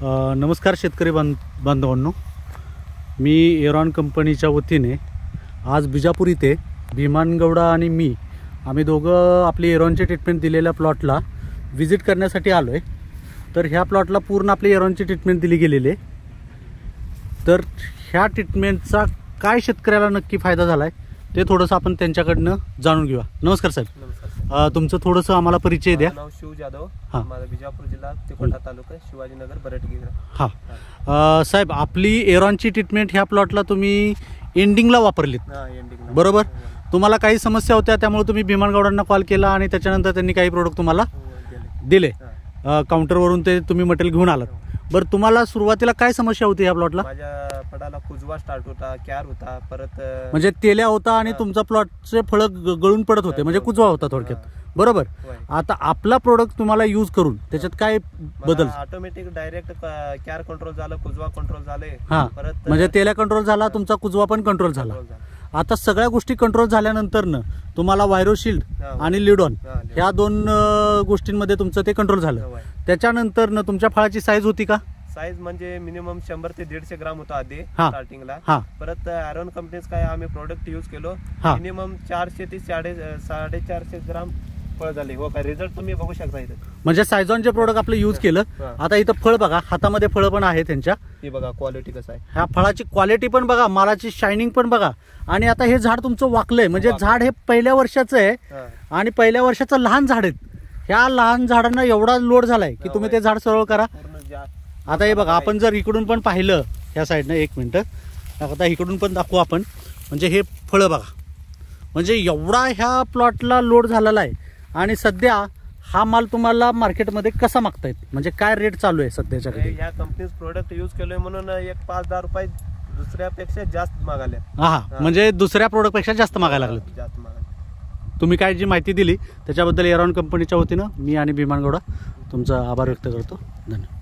नमस्कार शेतकरी बांधवांनो, मी एरॉन कंपनीच्या वतीने आज बिजापूर इथे भीमानगौडा आणि आम्ही दोघं आपली एरॉनची ट्रीटमेंट दिलेल्या प्लॉटला विजिट करण्यासाठी आलो आहे। तर ह्या प्लॉटला पूर्ण आपली एरॉनची ट्रीटमेंट दिली गेलेली आहे। तर ह्या ट्रीटमेंटचा काय शेतकऱ्याला नक्की फायदा झाला आहे ते थोडंसं आपण त्यांच्याकडनं जाणून घेऊया। नमस्कार साहेब। नमस्कार। तुमचं थोडंसं आम्हाला परिचय द्या। नाव शिव जाधव, माझा बिजापूर जिल्हा तिकोटा तालुका शिवाजीनगर बरटगिरा। हां साहेब, आपली एरॉनची ट्रीटमेंट ह्या प्लॉटला तुम्ही एंडिंगला वापरलीत बरोबर? तुम्हाला काही समस्या होत्या त्यामुळे तुम्ही भीमानगौडांना कॉल केला आणि त्याच्यानंतर त्यांनी काही प्रोडक्ट तुम्हाला दिले। काउंटरवरून ते तुम्ही मटेरियल घेऊन आलात। बरं, तुम्हाला सुरुवातीला काय समस्या होती या प्लॉटला? माझ्या फळाला कुजवा स्टार्ट होता, क्यार होता, परत म्हणजे तेल्या होता आणि तुमचा प्लॉटचे फळ गळून पडत होते, म्हणजे कुजवा होता थोडक्यात बरोबर? आता आपला प्रोडक्ट तुम्हाला यूज करून त्याच्यात काय बदल? ऑटोमॅटिक डायरेक्ट क्यार कंट्रोल झालं, कुजवा कंट्रोल झाले, परत म्हणजे तेल्या कंट्रोल झाला, तुमचा कुजवा पण कंट्रोल झाला। आता सगळ्या गोष्टी कंट्रोल झाल्यानंतर तुम्हाला व्हायरोशिल्ड आणि लिडॉन ह्या दोन गोष्टींमध्ये तुमचं ते कंट्रोल झालं। त्याच्यानंतर तुमच्या फळाची साईज होती का? साईज म्हणजे मिनिमम 100 ते 150 ग्राम होता आधी स्टार्टिंगला। परत एरॉन कंपनीच काय आम्ही प्रोडक्ट यूज केलो, मिनिमम 400 ते 450 ग्राम फळ झाले। हो काय रिझल्ट तुम्ही बघू शकता इथे। म्हणजे सायझॉनचे प्रोडक्ट आपलं यूज केलं। आता इथं फळ बघा, हातामध्ये फळ पण आहे त्यांच्या। हे बघा क्वालिटी कसं आहे, ह्या फळाची क्वालिटी पण बघा, मालाची शायनिंग पण बघा। आणि आता हे झाड तुमचं वाकलंय, म्हणजे झाड हे पहिल्या वर्षाचं आहे आणि पहिल्या वर्षाचं लहान झाड आहेत। ह्या लहान झाडांना एवढा लोड झालाय की तुम्ही ते झाड सरळ करा। आता हे बघा, आपण जर इकडून पण पाहिलं ह्या साईडनं, एक मिनिट, आता इकडून पण दाखवू आपण। म्हणजे हे फळं बघा, म्हणजे एवढा ह्या प्लॉटला लोड झालेला आहे। आणि सध्या हा माल तुम्हाला मार्केटमध्ये कसा मागतायत, म्हणजे काय रेट चालू आहे सध्याच्या? ह्या कंपनीज प्रोडक्ट यूज केलोय म्हणून एक 5-10 रुपये दुसऱ्यापेक्षा जास्त मागाले। म्हणजे दुसऱ्या प्रोडक्ट पेक्षा जास्त मागायला लागले, जास्त मागायला। तुम्ही काय जी माहिती दिली त्याच्याबद्दल एरॉन कंपनीच्या वतीनं मी आणि भीमानगौडा तुमचा आभार व्यक्त करतो। धन्यवाद।